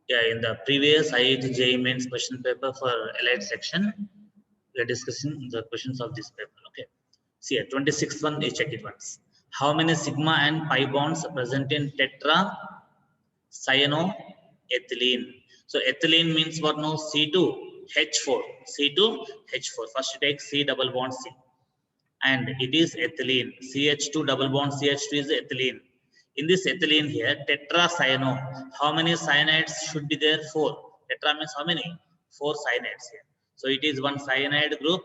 Yeah, in the previous IIT JEE Mains question paper for allied section, we are discussing the questions of this paper. Okay. See here, 26th one, you check it once. How many sigma and pi bonds are present in tetra cyanoethylene? So ethylene means what now? C2H4. C2H4. First you take C double bond C. And it is ethylene. CH2 double bond CH2 is ethylene. In this ethylene here, tetracyano. How many cyanides should be there? 4. Tetra means how many? 4 cyanides here. So it is one cyanide group.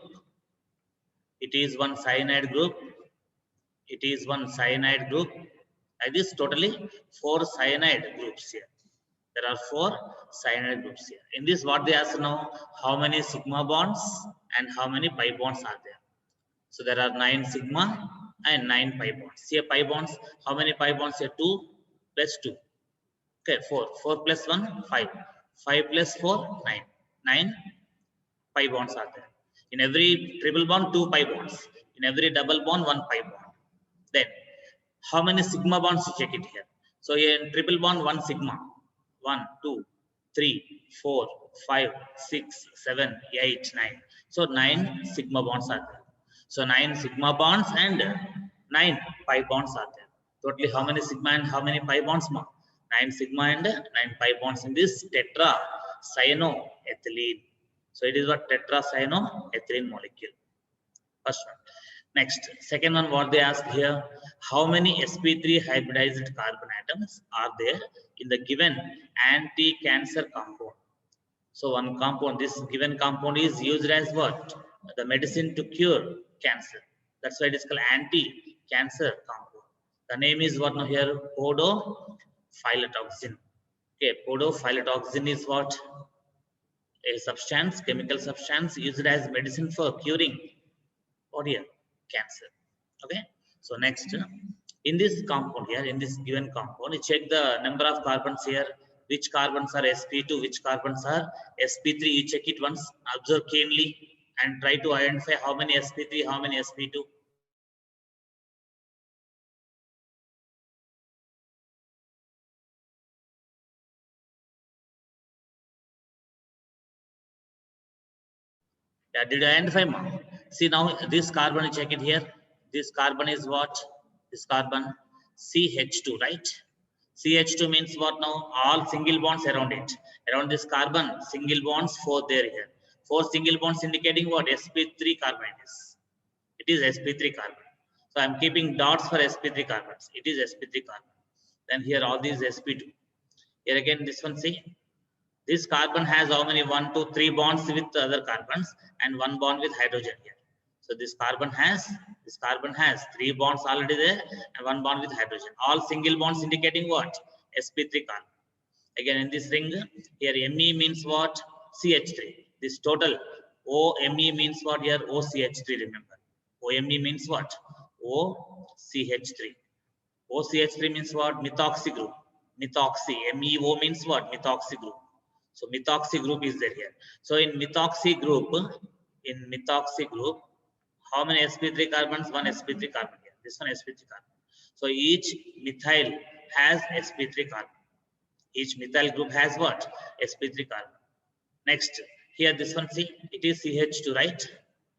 It is one cyanide group. It is one cyanide group. It is totally 4 cyanide groups here. There are 4 cyanide groups here. In this, what they ask now? How many sigma bonds and how many pi bonds are there? So there are 9 sigma and 9 pi bonds. Here pi bonds, how many pi bonds here? 2 plus 2. Okay, 4. 4 plus 1, 5. 5 plus 4, 9. 9 pi bonds are there. In every triple bond, 2 pi bonds. In every double bond, 1 pi bond. Then, how many sigma bonds you check it here? So here in triple bond, 1 sigma. 1, 2, 3, 4, 5, 6, 7, 8, 9. So 9 sigma bonds are there. So 9 sigma bonds and 9 pi bonds are there. Totally how many sigma and how many pi bonds? 9 sigma and 9 pi bonds in this tetra cyanoethylene. So it is what tetracyanoethylene molecule. First one. Next, second one, what they ask here, how many sp3 hybridized carbon atoms are there in the given anti-cancer compound? So one compound, this given compound is used as what? The medicine to cure cancer. That's why it is called anti-cancer compound. The name is what now here? Podophyllitoxin. Okay, podophyllitoxin is what? A substance, chemical substance used as medicine for curing what here? Cancer. Okay. So next, in this compound here, in this given compound, you check the number of carbons here. Which carbons are sp2, which carbons are sp3. You check it once, observe keenly, and try to identify how many sp3, how many sp2. Yeah, did I identify? See now this carbon, you check it here. This carbon is what? This carbon CH2, right? CH2 means what now? All single bonds around it. Around this carbon, single bonds, 4 there here. 4 single bonds indicating what? sp3 carbon it is. It is sp3 carbon. So I'm keeping dots for sp3 carbons. It is sp3 carbon. Then here all these sp2. Here again this one, see. This carbon has how many? 1, 2, 3 bonds with other carbons and 1 bond with hydrogen here. So this carbon has 3 bonds already there and 1 bond with hydrogen. All single bonds indicating what? sp3 carbon. Again in this ring here Me means what? CH3. This total OMe means what here? OCH3, remember. OMe means what? OCH3. OCH3 means what? Methoxy group. Methoxy. MEO means what? Methoxy group. So methoxy group is there here. So in methoxy group, how many sp3 carbons? 1 sp3 carbon here. This one sp3 carbon. So each methyl has sp3 carbon. Each methyl group has what? sp3 carbon. Next, here this one, see, it is CH2, right?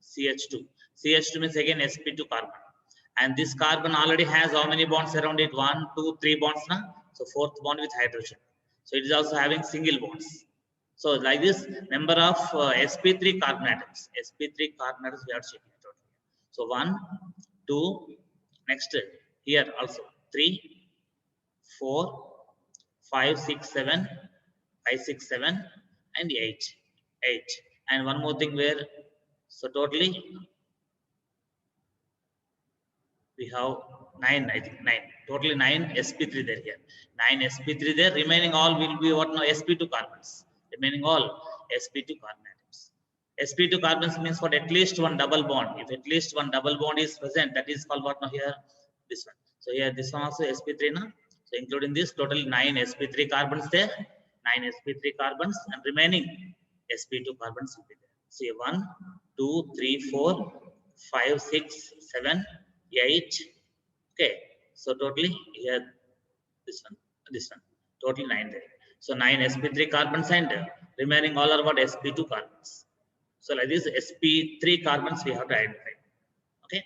CH2. CH2 means again sp2 carbon. And this carbon already has how many bonds around it? 1, 2, 3 bonds now. So fourth bond with hydrogen. So it is also having single bonds. So like this, number of sp3 carbon atoms. sp3 carbon atoms we are checking it out. So 1, 2, next here also 3, 4, 5, 6, 7, 5, 6, 7, and 8. 8. And one more thing where, so totally we have 9, I think 9. Totally 9 sp3 there here. 9 sp3 there. Remaining all will be what now? sp2 carbons. Remaining all sp2 carbon atoms. sp2 carbons means what? At least one double bond. If at least one double bond is present, that is called what now here? This one. So here this one also sp3 now. So including this, total 9 sp3 carbons there. 9 sp3 carbons and remaining sp2 carbons will be there. See 1, 2, 3, 4, 5, 6, 7, 8. Okay. So totally here this one, total 9 there. So 9 sp3 carbons and remaining all are what sp2 carbons. So like this sp3 carbons we have to identify. Okay.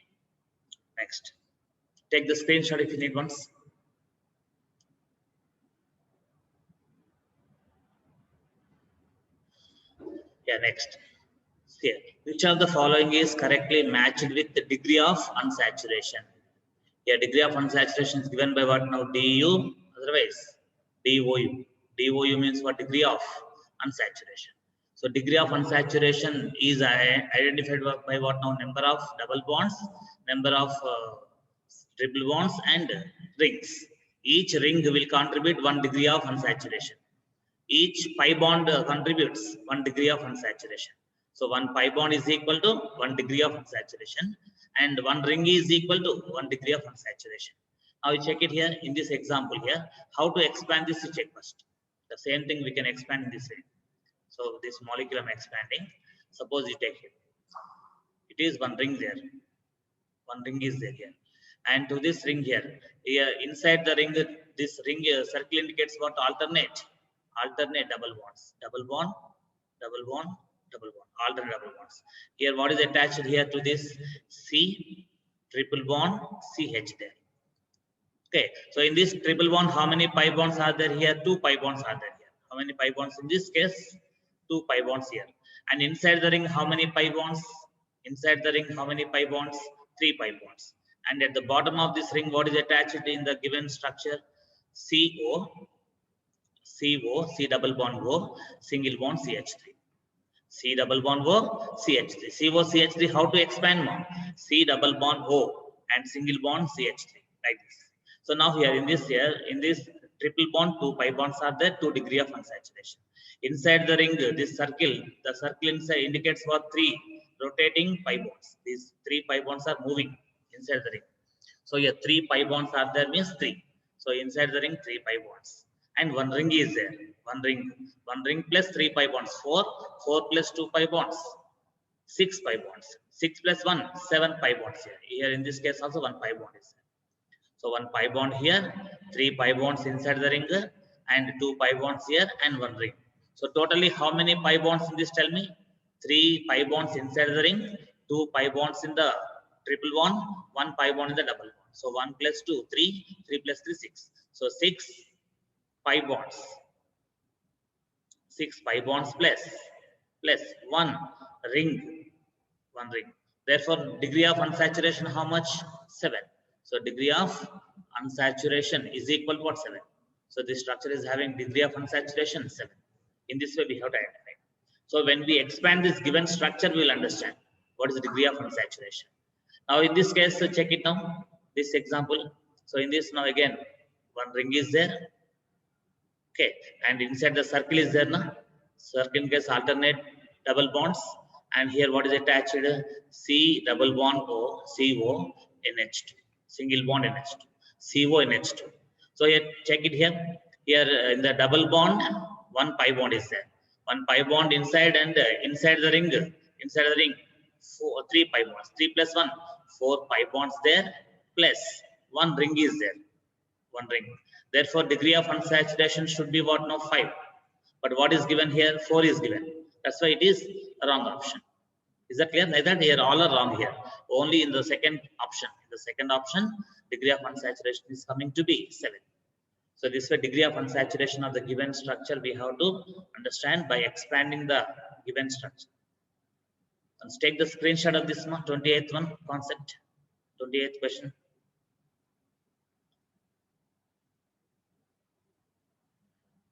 Next, take the screenshot if you need once. Yeah, next. Here, which of the following is correctly matched with the degree of unsaturation? Here, degree of unsaturation is given by what now? Du, otherwise DOU. DOU means what? Degree of unsaturation. So, degree of unsaturation is identified by what now? Number of double bonds, number of triple bonds, and rings. Each ring will contribute 1 degree of unsaturation. Each pi bond contributes 1 degree of unsaturation. So 1 pi bond is equal to 1 degree of unsaturation, and 1 ring is equal to 1 degree of unsaturation. Now you check it here in this example here. How to expand this? You check first. The same thing we can expand in this way. So this molecule I'm expanding. Suppose you take it. It is 1 ring there. 1 ring is there here. And to this ring here, inside the ring, this ring circle indicates what? Alternate double bonds, double bond, double bond, double bond, alternate double bonds. Here, what is attached here to this? C triple bond CH there. Okay, so in this triple bond, how many pi bonds are there here? 2 pi bonds are there here. How many pi bonds in this case? 2 pi bonds here. And inside the ring, how many pi bonds? Inside the ring, how many pi bonds? 3 pi bonds. And at the bottom of this ring, what is attached in the given structure? CO, C double bond O, single bond CH3. C double bond O, CH3. CO, CH3, how to expand more? C double bond O and single bond CH3, like this. So now here, in this triple bond, 2 pi bonds are there, 2 degree of unsaturation. Inside the ring, this circle, the circle inside indicates what? 3 rotating pi bonds. These 3 pi bonds are moving inside the ring. So here, 3 pi bonds are there means 3. So inside the ring, 3 pi bonds. And 1 ring is there. 1 ring plus 3 pi bonds. 4 plus 2 pi bonds. 6 pi bonds. 6 plus 1, 7 pi bonds here. Here in this case also 1 pi bond is there. So 1 pi bond here, 3 pi bonds inside the ring, and 2 pi bonds here, and 1 ring. So totally how many pi bonds in this? Tell me. 3 pi bonds inside the ring, 2 pi bonds in the triple bond, 1 pi bond in the double bond. So 1 plus 2, 3, 3 plus 3, 6. So 6 pi bonds. 6 pi bonds plus 1 ring. 1 ring. Therefore, degree of unsaturation, how much? 7. So degree of unsaturation is equal to what? 7. So this structure is having degree of unsaturation 7. In this way, we have to identify. So when we expand this given structure, we will understand what is the degree of unsaturation. Now in this case, so check it now. This example. So in this now again, 1 ring is there. Okay, and inside the circle is there now. Circle gets alternate double bonds, and here what is attached? C double bond O, CO, NH2, single bond NH2, CO NH2. So here check it here. Here in the double bond, 1 pi bond is there. 1 pi bond inside, and inside the ring, 3 pi bonds. 3 plus 1, 4 pi bonds there, plus 1 ring is there. 1 ring. Therefore, degree of unsaturation should be what now? 5. But what is given here? 4 is given. That's why it is a wrong option. Is that clear? Like that, here all are wrong here. Only in the second option. In the second option, degree of unsaturation is coming to be 7. So this way, degree of unsaturation of the given structure we have to understand by expanding the given structure. Let's take the screenshot of this one, 28th one concept, 28th question.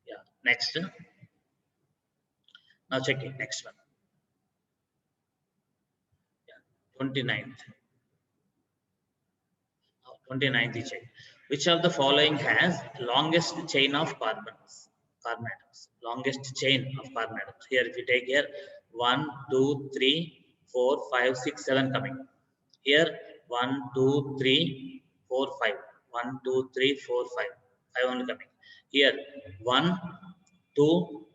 Yeah, next. Now check it, next one. Yeah, 29th. 29th check. Which of the following has longest chain of carbon atoms? Longest chain of carbon atoms. Here, if you take here 1, 2, 3, 4, 5, 6, 7 coming. Here 1, 2, 3, 4, 5. 1, 2, 3, 4, 5. 5 only coming. Here 1, 2,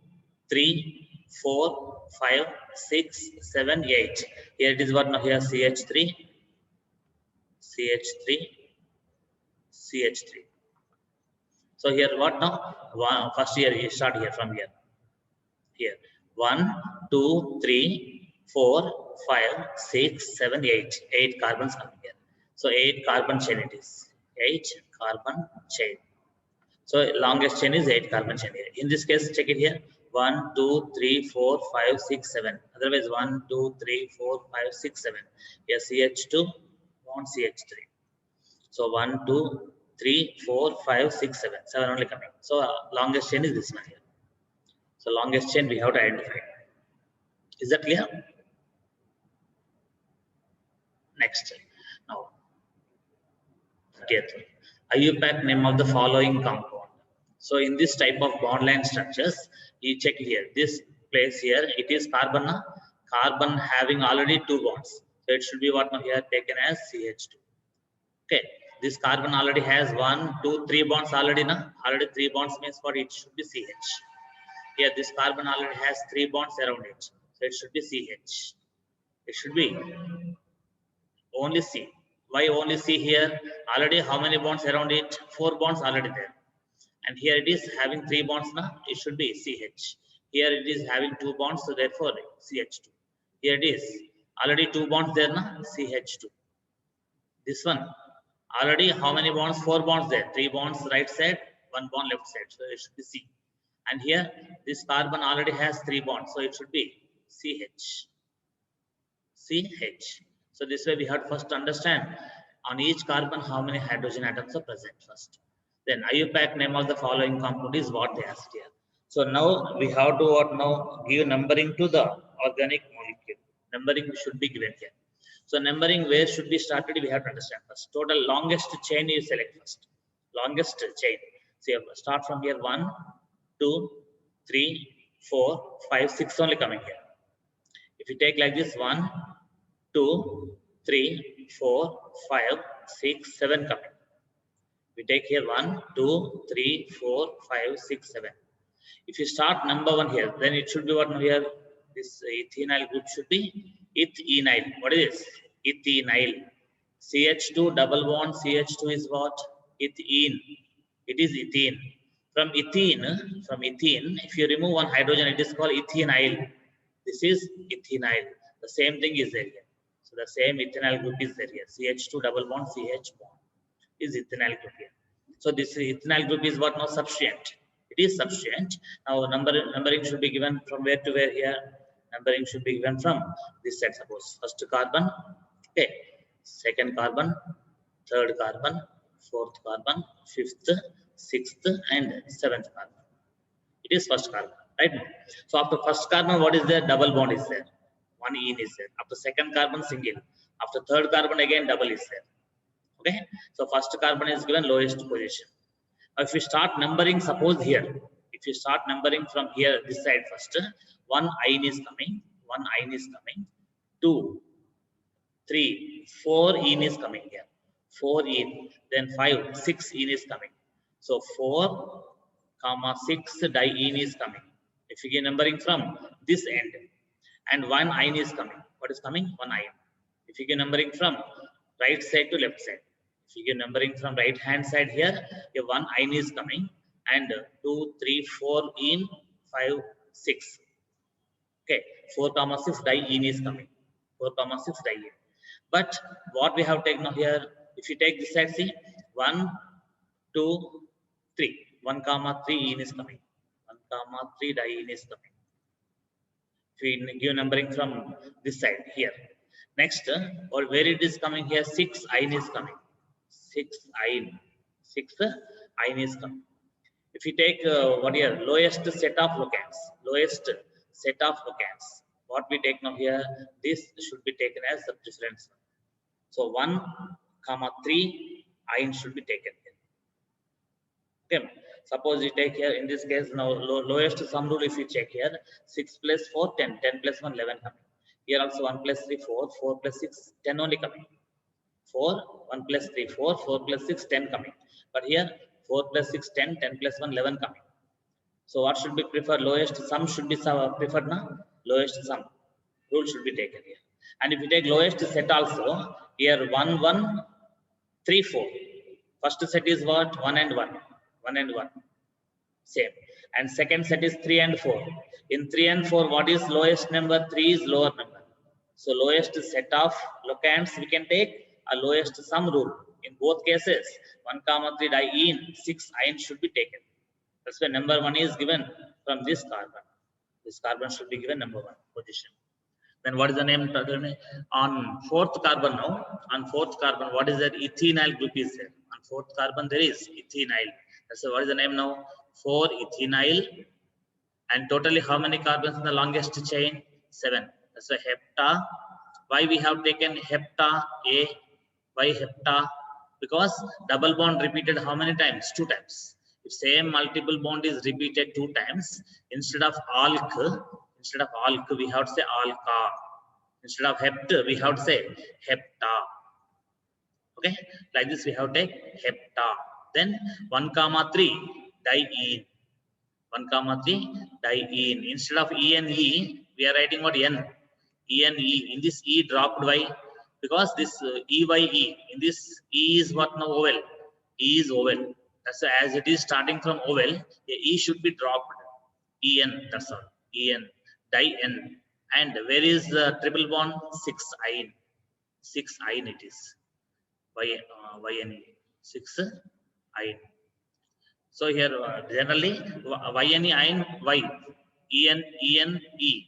3, 4, 5, 6, 7, 8. Here it is what now? Here CH3, CH3, CH3. So here what now? First here you start here from here. Here 1, 2, 3, 4, 5, 6, 7, 8. 8 carbons coming here. So 8 carbon chain it is. 8 carbon chain. So longest chain is 8 carbon chain here. In this case, check it here. 1, 2, 3, 4, 5, 6, 7. Otherwise 1, 2, 3, 4, 5, 6, 7. Here CH2 bond CH3. So 1, 2, 3, 4, 5, 6, 7. 7 only coming. So longest chain is this one here. So longest chain we have to identify. Is that clear? Next. Now, 30th. IUPAC name of the following compound. So in this type of bond line structures, you check here. This place here, it is carbon. Carbon having already 2 bonds. So it should be what now here taken as CH2. Okay. This carbon already has 1, 2, 3 bonds already. Already 3 bonds means what? It should be CH. Here this carbon already has 3 bonds around it. So it should be CH. It should be only C. Why only C here? Already how many bonds around it? 4 bonds already there. And here it is having 3 bonds now. It should be CH. Here it is having 2 bonds, so therefore CH2. Here it is already 2 bonds there now. CH2. This one already how many bonds? 4 bonds there. 3 bonds right side, 1 bond left side. So it should be C. And here this carbon already has 3 bonds, so it should be CH. CH. So this way we have to first understand on each carbon how many hydrogen atoms are present first. Then IUPAC name of the following compound is what they asked here. So now we have to what now give numbering to the organic molecule. Numbering should be given here. So numbering where should be started we have to understand first. Total longest chain you select first. Longest chain. So start from here 1, 2, 3, 4, 5, 6 only coming here. If you take like this 1, 2, 3, 4, 5, 6, 7 coming. We take here 1, 2, 3, 4, 5, 6, 7. If you start number 1 here, then it should be what here? This ethynyl group should be ethenyl. What is this? Ethenyl. CH2 double bond CH2 is what? Ethene. It is ethene. From ethene, if you remove one hydrogen, it is called ethenyl. This is ethenyl. The same thing is there here. So the same ethynyl group is there here. CH2 double bond CH bond is ethynyl group here. So this ethynyl group is what now? Substituent. It is substituent. Now numbering should be given from where to where here? Numbering should be given from this side. Suppose first carbon, okay, second carbon, third carbon, fourth carbon, fifth, sixth, and seventh carbon. It is first carbon, right? So after first carbon, what is there? Double bond is there. One ene is there. After second carbon, single. After third carbon, again double is there. Okay. So first carbon is given lowest position. Now if you start numbering, suppose here, if you start numbering from here, this side first, 1 ion is coming, 1 ion is coming, 2, 3, 4 ene is coming here, 4 ene, then 5, 6 ene is coming. So 4, 6 diene is coming. If you get numbering from this end, and 1 ion is coming. What is coming? 1 ion. If you get numbering from right side to left side, if you get numbering from right hand side here, your 1 ion is coming, and 2, 3, 4 in, 5, 6. Okay, 4, 6 diene is coming. 4, 6 diene. But what we have taken here, if you take this side, see 1, 2, 3. 1, 3 ene is coming. 1, 3 diene is coming. If we give numbering from this side here. Next, or where it is coming here, 6 ion is coming. 6 ion. 6 ion is coming. If you take what here, lowest set of locants, lowest set of locants, what we take now here, this should be taken as the preference. So 1, 3 ion should be taken here. Okay. Suppose you take here, in this case, now lowest sum rule, if you check here, 6 plus 4, 10, 10 plus 1, 11 coming. Here also 1 plus 3, 4, 4 plus 6, 10 only coming. 4, 1 plus 3, 4, 4 plus 6, 10 coming. But here, 4 plus 6, 10, 10 plus 1, 11 coming. So what should be preferred? Lowest sum should be preferred now. Lowest sum rule should be taken here. And if you take lowest set also, here 1, 1, 3, 4. First set is what? 1 and 1. 1 and 1. Same. And second set is 3 and 4. In 3 and 4, what is lowest number? 3 is lower number. So lowest set of locands we can take a lowest sum rule. In both cases, 1, 3 diene, 6 ion should be taken. That's why number 1 is given from this carbon. This carbon should be given number 1 position. Then what is the name? On fourth carbon now, on fourth carbon, what is that? Ethenyl group is there. On fourth carbon, there is ethenyl. So what is the name now? 4-ethenyl. And totally how many carbons in the longest chain? 7. That's why hepta. Why we have taken hepta A? Why hepta? Because double bond repeated how many times? 2 times. If same multiple bond is repeated 2 times, instead of alk, we have to say alka. Instead of hept, we have to say hepta. Okay, like this we have to take hepta. Then 1, 3 diene. 1, 3 diene. Instead of E and E, we are writing what N. E and E. In this E dropped by, because this E by E. In this E is what now? Oval. E is oval. That's why as it is starting from oval, the E should be dropped. En. That's all. En. Di-N. And where is the triple bond? 6 ion. 6 ion it is. YNE. 6 ion. So here generally YNE ion Y. En E.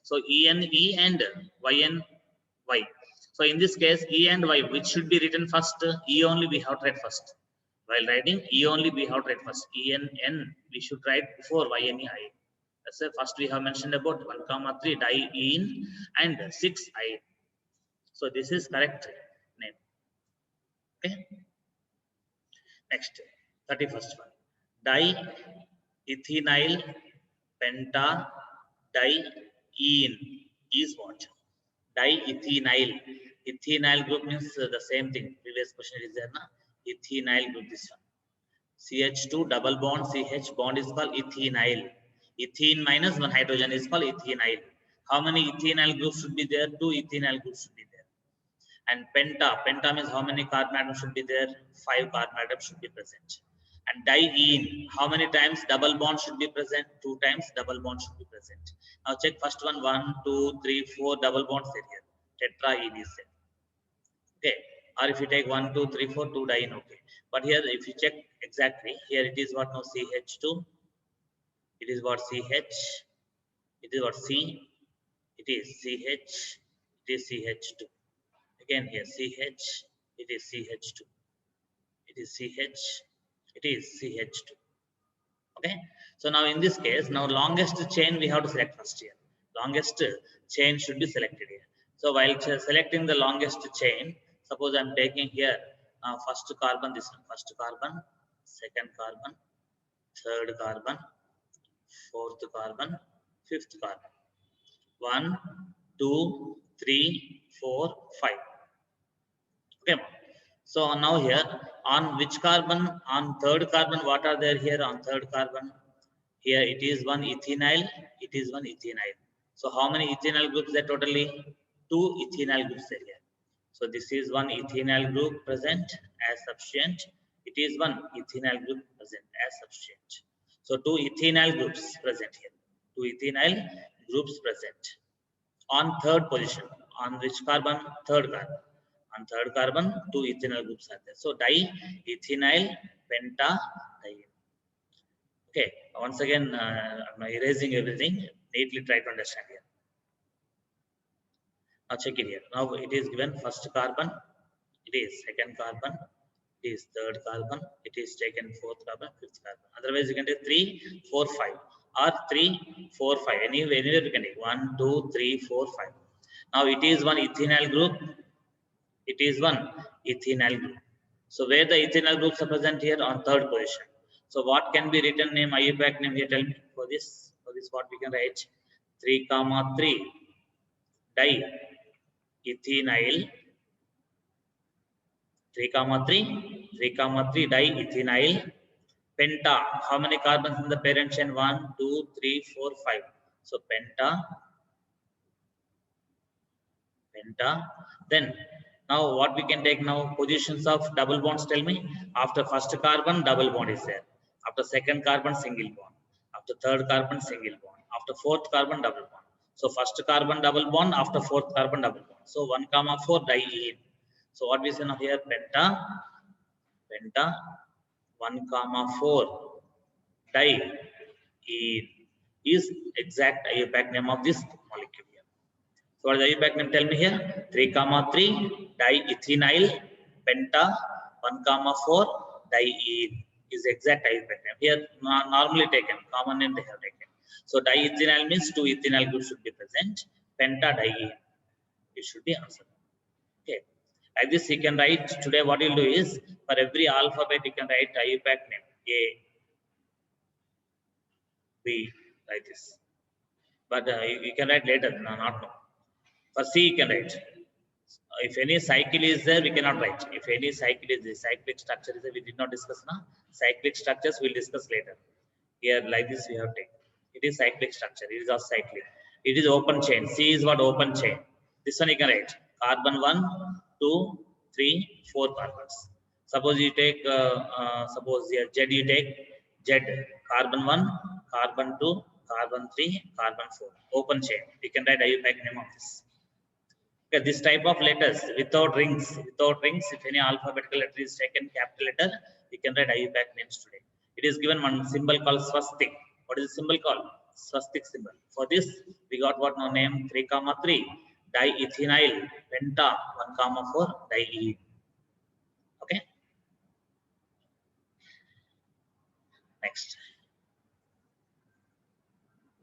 So EN E and YN Y. So in this case E and Y, which should be written first? E only we have to write first. While writing E only we have to write first. EN we should write before YNE ion. That's why first we have mentioned about 1, 3 diene and 6 ion. So this is correct name. Okay. Next, 31st one. Di-ethenyl penta diene is what? Di-ethenyl. Ethenyl group means the same thing. Previous question is there, na? Ethenyl group, this one. CH2 double bond CH bond is called ethenyl. Ethene minus 1 hydrogen is called ethenyl. How many ethenyl groups should be there? 2 ethenyl groups should be there. And penta means how many carbon atoms should be there? 5 carbon atoms should be present. And diene, how many times double bond should be present? 2 times double bond should be present. Now check first one, 1, 2, 3, 4 double bonds there here. Tetraene is there. Okay. Or if you take 1, 2, 3, 4, 2 diene, okay. But here if you check exactly, here it is what now? CH2. It is what? CH. It is what? C. It is CH. It is CH2. Again here CH. It is CH2. It is CH. It is CH2. Okay. So now in this case, now longest chain we have to select first here. Longest chain should be selected here. So while selecting the longest chain, suppose I am taking here first carbon, this one, first carbon, second carbon, third carbon, fourth carbon, fifth carbon. 1, 2, 3, 4, 5. Okay. So now here on which carbon? On third carbon, what are there here on third carbon? Here it is 1 ethenyl. It is 1 ethenyl. So how many ethenyl groups there totally? 2 ethenyl groups there here. So this is 1 ethenyl group present as substituent. It is 1 ethenyl group present as substituent. So 2 ethenyl groups present here. 2 ethenyl groups present. On third position. On which carbon? Third carbon. On third carbon, 2 ethenyl groups are there. So di-ethenyl penta diene. Okay. Once again, I'm erasing everything. Neatly try to understand here. Now check it here. Now it is given first carbon. It is second carbon. It is third carbon. It is taken fourth carbon, fifth carbon. Otherwise, you can take 3, 4, 5. Or 3, 4, 5. Anywhere you can take 1, 2, 3, 4, 5. Now it is 1 ethenyl group. It is 1 ethenyl group. So where the ethenyl groups are present here? On third position. So what can be written name, IUPAC name here? Tell me for this. For this, what we can write? 3, 3 di-ethenyl. 3, 3 di-ethenyl penta. How many carbons in the parent chain? 1, 2, 3, 4, 5. So penta. Then Now what we can take now? Positions of double bonds, tell me. After first carbon, double bond is there. After second carbon, single bond. After third carbon, single bond. After fourth carbon, double bond. So first carbon double bond, after fourth carbon double bond. So 1, 4 diene. So what we say now here? Penta 1, 4 diene is exact IUPAC name of this molecule here. So what is the IUPAC name? Tell me here. 3, 3 diethanyl penta 1, 4 diene is exact IUPAC name. Here normally taken, common name they have taken. So diethanyl means 2 ethynyl groups should be present. Penta diene, it should be answered. Okay. Like this, you can write today. What you'll do is for every alphabet you can write IUPAC name A, B, like this. But you can write later, no, not now. For C, you can write. If any cycle is there, we cannot write. If any cycle is there, cyclic structure is there, we did not discuss now. Cyclic structures we'll discuss later. Here, like this, we have taken. It is cyclic structure. It is a cyclic. It is open chain. C is what? Open chain. This one you can write. Carbon 1, 2, 3, 4 carbons. Suppose you take, suppose here Z you take Z. Carbon 1, carbon 2, carbon 3, carbon 4. Open chain. You can write IUPAC name of this. Okay, this type of letters without rings, if any alphabetical letter is taken capital letter, you can write IUPAC names today. It is given one symbol called swastik. What is the symbol called? Swastik symbol. For this, we got what now name? 3, 3 diethanyl penta 1, 4 diene. Okay. Next.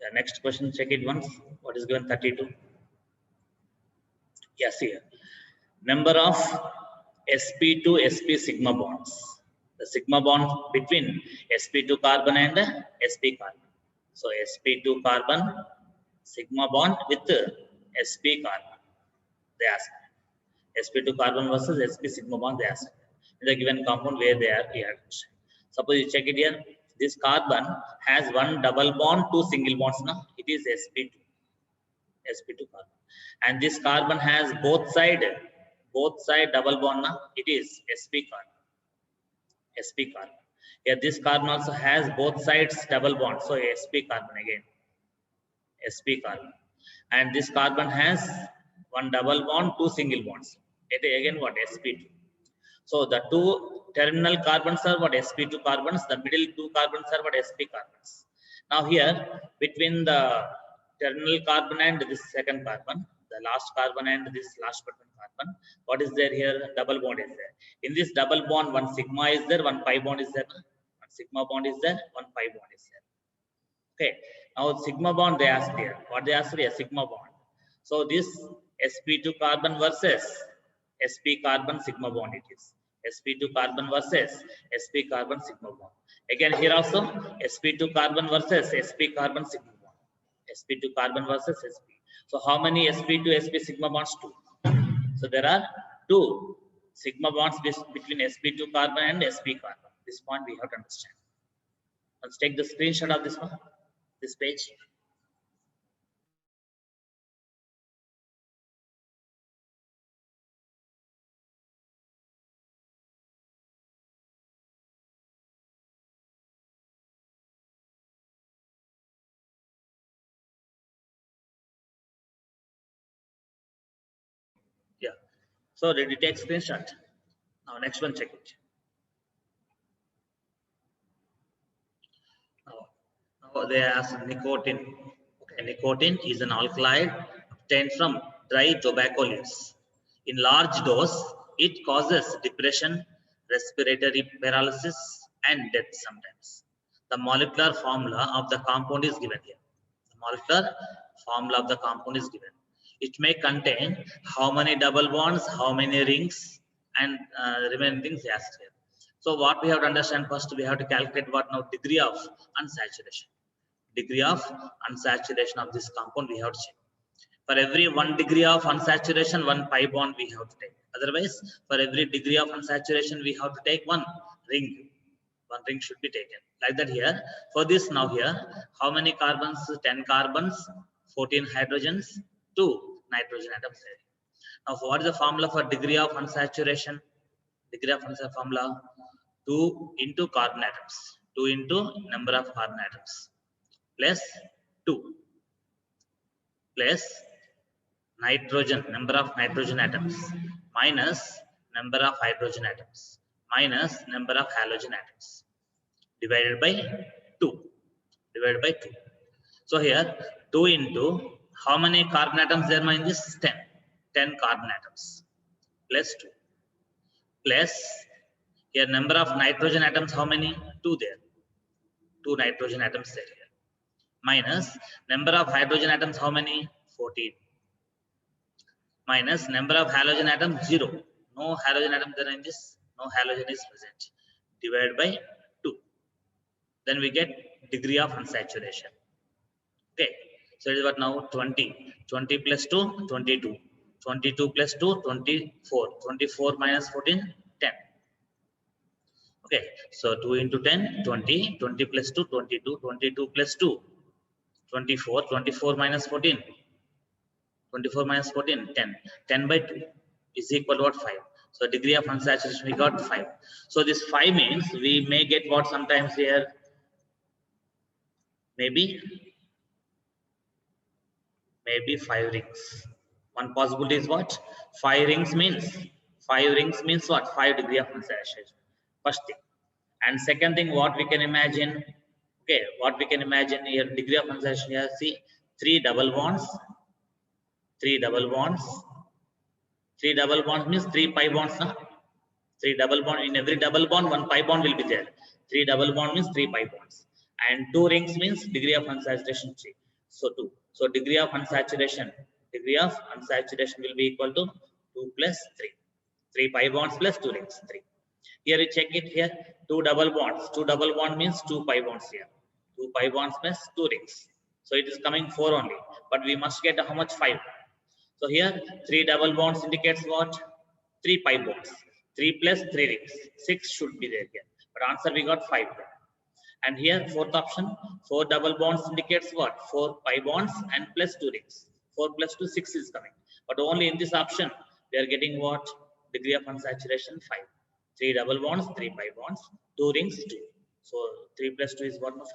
The next question, check it once. What is given? 32. Yes, here. Number of sp2 sp sigma bonds. The sigma bond between sp2 carbon and sp carbon. So sp2 carbon sigma bond with sp carbon. They ask. sp2 carbon versus sp sigma bond. They ask. In the given compound where they are here. Suppose you check it here. This carbon has one double bond, 2 single bonds. Now it is sp2 carbon, and this carbon has both side double bond. Now it is sp carbon. Here this carbon also has both sides double bond, so sp carbon again, sp carbon, and this carbon has one double bond, 2 single bonds. It again what? sp2. So the two terminal carbons are what? sp2 carbons. The middle 2 carbons are what? sp carbons. Now here between the terminal carbon and this second carbon, the last carbon and this last carbon, what is there here? Double bond is there. In this double bond, one sigma is there, one pi bond is there. One sigma bond is there, one pi bond is there. Okay. Now sigma bond they asked here. What they asked here? Sigma bond. So this sp2 carbon versus sp carbon sigma bond it is. sp2 carbon versus sp carbon sigma bond. Again here also sp2 carbon versus sp carbon sigma bond. sp2 carbon versus sp. So how many sp2 sp sigma bonds? 2. So there are 2 sigma bonds between sp2 carbon and sp carbon. This point we have to understand. Let's take the screenshot of this one, this page. Yeah. So did you take screenshot? Now next one, check it. Now they ask nicotine. Okay, nicotine is an alkaloid obtained from dry tobacco leaves. In large dose, it causes depression, respiratory paralysis, and death sometimes. The molecular formula of the compound is given here. The molecular formula of the compound is given. It may contain how many double bonds, how many rings, and remaining things asked here. So what we have to understand first, we have to calculate what now degree of unsaturation. Degree of unsaturation of this compound we have to check. For every 1 degree of unsaturation, 1 pi bond we have to take. Otherwise, for every degree of unsaturation, we have to take 1 ring. 1 ring should be taken. Like that here. For this now here, how many carbons? 10 carbons, 14 hydrogens, 2 nitrogen atoms. Now, what is the formula for degree of unsaturation? Degree of unsaturation formula 2 into carbon atoms. 2 into number of carbon atoms plus 2 plus nitrogen, number of nitrogen atoms, minus number of hydrogen atoms, minus number of halogen atoms, divided by 2. Divided by 2. So here 2 into how many carbon atoms there are in this? 10. 10 carbon atoms plus 2 plus here number of nitrogen atoms, how many? 2 there. 2 nitrogen atoms there here. Minus number of hydrogen atoms, how many? 14. Minus number of halogen atoms, 0. No halogen atom there in this. No halogen is present. Divided by 2. Then we get degree of unsaturation. Okay. So it is what now? 20. 20 plus 2, 22. 22 plus 2, 24. 24 minus 14, 10. Okay. So 2 into 10, 20. 20 plus 2, 22. 22 plus 2, 24. 24 minus 14. 24 minus 14, 10. 10 by 2 is equal to what? 5. So degree of unsaturation we got 5. So this 5 means we may get what sometimes here? Maybe 5 rings. One possibility is what? 5 rings means what? 5 degree of unsaturation. First thing. And second thing, what we can imagine? Okay, what we can imagine here, degree of unsaturation here, see 3 double bonds. 3 double bonds. 3 double bonds means 3 pi bonds. Huh? 3 double bond. In every double bond, 1 pi bond will be there. 3 double bond means 3 pi bonds. And 2 rings means degree of unsaturation 3. So 2. So degree of unsaturation will be equal to 2 plus 3. 3 pi bonds plus 2 rings 3. Here you check it here. 2 double bonds. 2 double bond means 2 pi bonds here. 2 pi bonds plus 2 rings. So it is coming 4 only. But we must get how much? 5. So here 3 double bonds indicates what? 3 pi bonds. 3 plus 3 rings. 6 should be there here. But answer we got 5 there. And here fourth option, 4 double bonds indicates what? 4 pi bonds and plus 2 rings. 4 plus 2, 6 is coming. But only in this option, we are getting what? Degree of unsaturation 5. 3 double bonds, 3 pi bonds, 2 rings, 2. So 3 plus 2 is what? 5.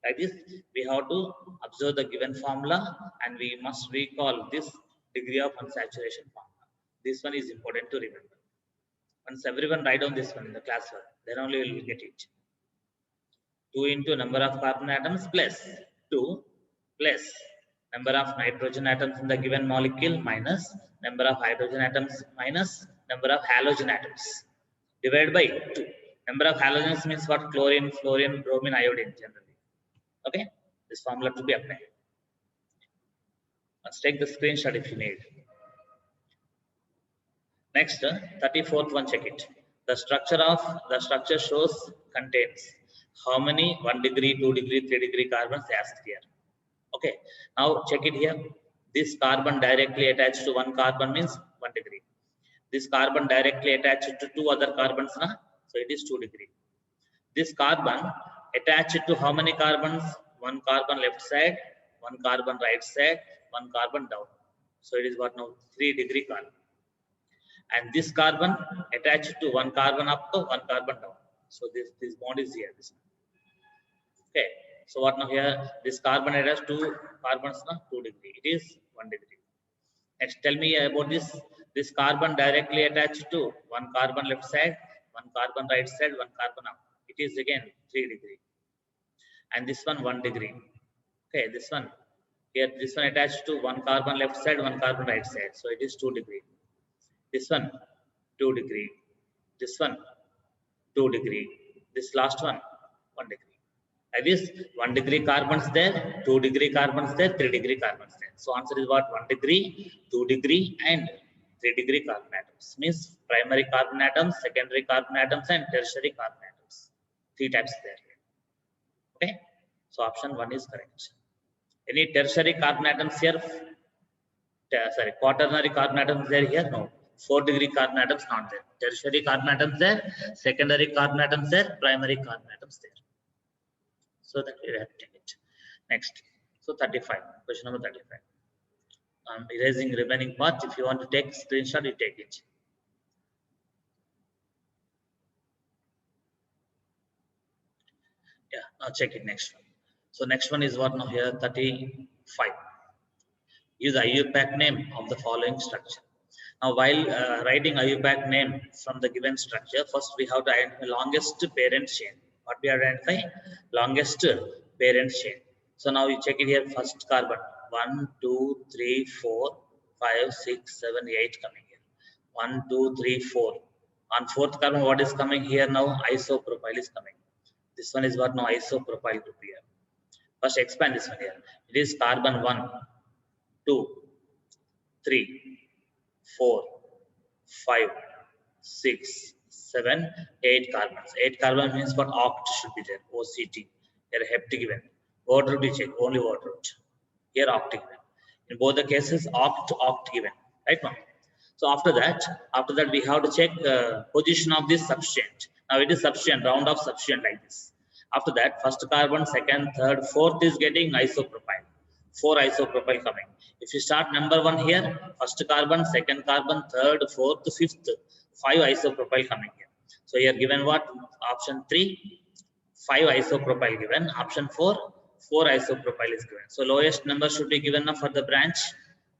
Like this, we have to observe the given formula and we must recall this degree of unsaturation formula. This one is important to remember. Once everyone write down this one in the class work, then only we will get it. 2 into number of carbon atoms plus 2 plus number of nitrogen atoms in the given molecule minus number of hydrogen atoms minus number of halogen atoms divided by 2. Number of halogens means what? Chlorine, fluorine, bromine, iodine generally. Okay, this formula to be applied. Let's take the screenshot if you need. Next, 34th one, check it. The structure shows contains how many 1 degree, 2 degree, 3 degree carbons asked here. Okay, now check it here. This carbon directly attached to 1 carbon means 1 degree. This carbon directly attached to 2 other carbons, so it is 2 degree. This carbon attached to how many carbons? 1 carbon left side, 1 carbon right side, 1 carbon down. So it is what now? 3 degree carbon. And this carbon attached to 1 carbon up to 1 carbon down. So this bond is here. This. Okay. So what now here? This carbon attached to carbons, 2 degree. It is 1 degree. Next, tell me about this. This carbon directly attached to 1 carbon left side, 1 carbon right side, 1 carbon up. It is again 3 degree. And this one 1 degree. Okay, this one here, this one attached to 1 carbon left side, 1 carbon right side. So it is 2 degree. This one 2 degree. This one 2 degree. This last one 1 degree. Like this, 1 degree carbons there, 2 degree carbons there, 3 degree carbons there. So answer is what? 1 degree, 2 degree, and 3 degree carbon atoms. Means primary carbon atoms, secondary carbon atoms, and tertiary carbon atoms. 3 types there. Okay. So option 1 is correct. Any tertiary carbon atoms here? Sorry, quaternary carbon atoms there here? No. 4 degree carbon atoms not there. Tertiary carbon atoms there, secondary carbon atoms there, primary carbon atoms there. So that we have to take it. Next. So 35. Question number 35. I'm erasing remaining part. If you want to take screenshot, you take it. Yeah, now check it next one. So next one is what now here 35. Use IUPAC name of the following structure. Now while writing IUPAC name from the given structure, first we have to identify longest parent chain. What we identify? Longest parent chain. So now you check it here, first carbon 1, 2, 3, 4, 5, 6, 7, 8 coming here. 1, 2, 3, 4. On fourth carbon, what is coming here now? Isopropyl is coming. This one is what now? Isopropyl group here. First expand this one here. It is carbon 1, 2, 3, 4, 5, 6, 7, 8 carbons. 8 carbon means what? Oct should be there. OCT. Here heptic given. Word root you check. Only word root. Here oct given. In both the cases, oct given. Right now. So after that we have to check position of this substituent. Now it is substituent, round of substituent like this. After that, first carbon, second, third, fourth is getting isopropyl. 4 isopropyl coming. If you start number 1 here, first carbon, second carbon, third, fourth, fifth, 5 isopropyl coming here. So here given what? Option 3, 5 isopropyl given. Option 4, 4 isopropyl is given. So lowest number should be given for the branch.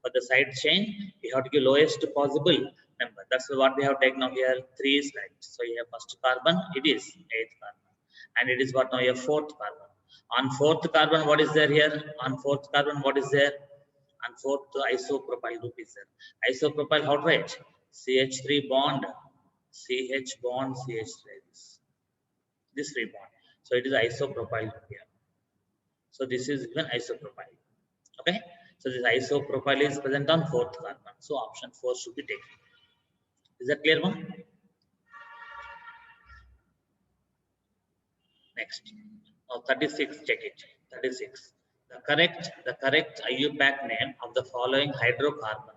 For the side chain, we have to give lowest possible number. That's what we have taken now here. 3 is right. So here first carbon, it is 8th carbon. And it is what now here 4th carbon. On 4th carbon, what is there here? On 4th carbon, what is there? On 4th isopropyl group is there. Isopropyl, how to write? CH3 bond, CH bond, CH3. This 3 bond. So it is isopropyl group here. So this is even isopropyl. Okay. So this isopropyl is present on 4th carbon. So option 4 should be taken. Is that clear one? Next. Now 36, check it. 36. The correct IUPAC name of the following hydrocarbon.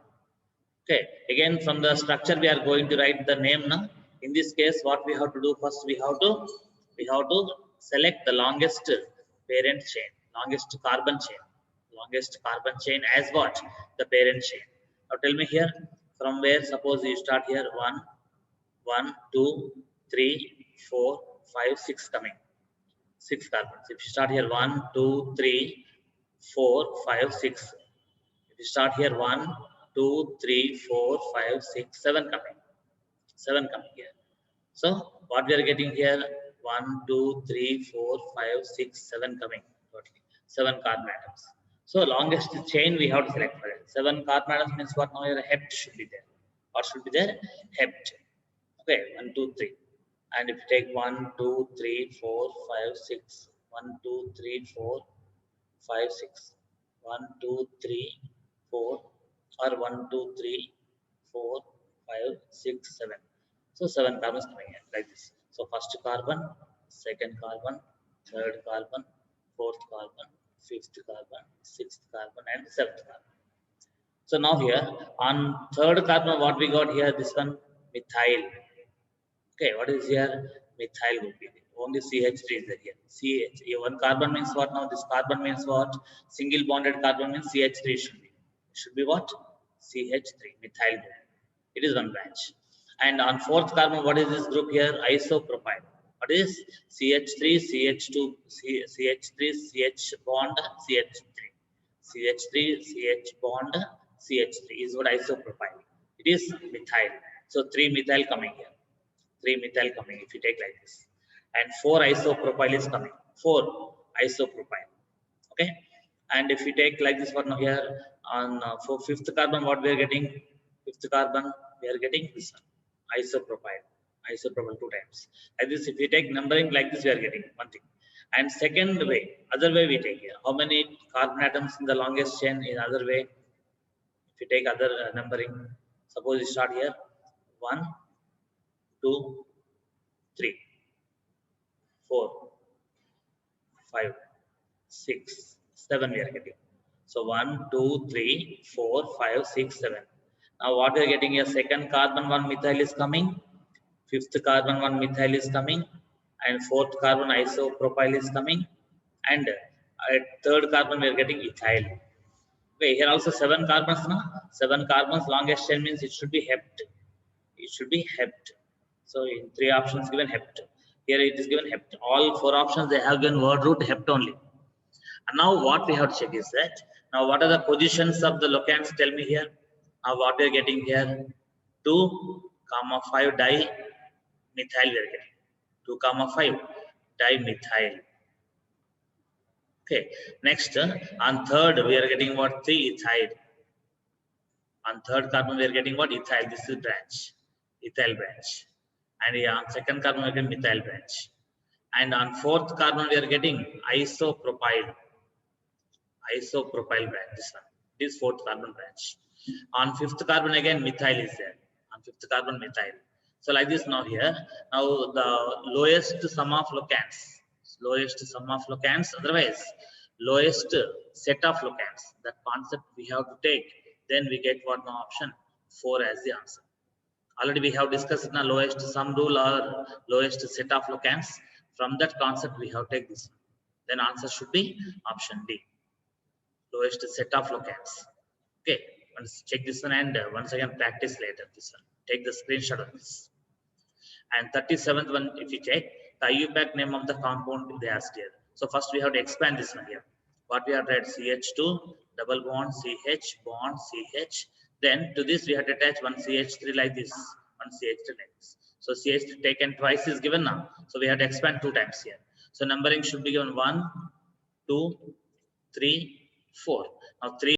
Okay. Again, from the structure we are going to write the name now. In this case, what we have to do first, we have to select the longest parent chain, longest carbon chain as what? The parent chain. Now tell me here, from where suppose you start here 1, 2, 3, 4, 5, 6 coming. 6 carbons. If you start here 1, 2, 3, 4, 5, 6. If you start here 1, 2, 3, 4, 5, 6, 7 coming. 7 coming here. So what we are getting here? 1, 2, 3, 4, 5, 6, 7 coming. Totally. 7 carbon atoms. So longest chain we have to select for it. 7 carbon atoms means what now here? Hept should be there. What should be there? Hept. Okay, 1, 2, 3. And if you take 1, 2, 3, 4, 5, 6. 1, 2, 3, 4, 5, 6. 1, 2, 3, 4. Or 1, 2, 3, 4, 5, 6, 7. So 7 carbons coming in like this. So first carbon, second carbon, third carbon, fourth carbon, fifth carbon, sixth carbon, and seventh carbon. So now here on third carbon, what we got here? This one methyl. Okay, what is here? Methyl group. Only CH3 is there here. CH. Here one carbon means what now? This carbon means what? Single bonded carbon means CH3 should be. It should be what? CH3, methyl group. It is one branch. And on fourth carbon, what is this group here? Isopropyl. What is CH3, CH2, CH3, CH bond, CH3. CH3, CH bond, CH3 is what isopropyl. It is methyl. So 3 methyl coming here. 3 methyl coming if you take like this. And 4 isopropyl is coming. 4 isopropyl. Okay. And if you take like this one here on for fifth carbon, what we are getting? Fifth carbon, we are getting this one. Isopropyl 2 times. Like this, if you take numbering like this, we are getting one thing. And second way, other way we take here. How many carbon atoms in the longest chain in other way? If you take other numbering, suppose you start here 1, 2, 3, 4, 5, 6, 7 we are getting. So 1, 2, 3, 4, 5, 6, 7. Now what we are getting here? Second carbon 1 methyl is coming. Fifth carbon 1 methyl is coming. And fourth carbon isopropyl is coming. And at third carbon we are getting ethyl. Okay, here also 7 carbons, na? 7 carbons, longest chain means it should be hept. It should be hept. So in 3 options given hept. Here it is given hept. All 4 options they have given word root hept only. And now what we have to check is that, now what are the positions of the locants? Tell me here. Now what we are getting here? 2, 5 dimethyl we are getting. 2, 5 dimethyl. Okay. Next, on third we are getting what? 3 ethyl. On third carbon we are getting what? Ethyl. This is branch. Ethyl branch. And on second carbon we are getting methyl branch. And on fourth carbon we are getting isopropyl. Isopropyl branch. This one. This fourth carbon branch. On fifth carbon again methyl is there. On fifth carbon methyl. So like this now here. Now the lowest sum of locants. Lowest sum of locants. Otherwise, lowest set of locants. That concept we have to take. Then we get what now option 4 as the answer. Already we have discussed the lowest sum rule or lowest set of locants. From that concept we have to take this one. Then answer should be option D. Lowest set of locants. Okay, once check this one and once again practice later this one. Take the screenshot of this. And 37th one, if you check, the IUPAC name of the compound they asked here. So first we have to expand this one here. What we have read, CH2, double bond, CH, bond, CH. Then to this we have to attach one CH3 like this, one CH3 like this. So CH3 taken twice is given now. So we have to expand 2 times here. So numbering should be given 1, 2, 3, 4. Now 3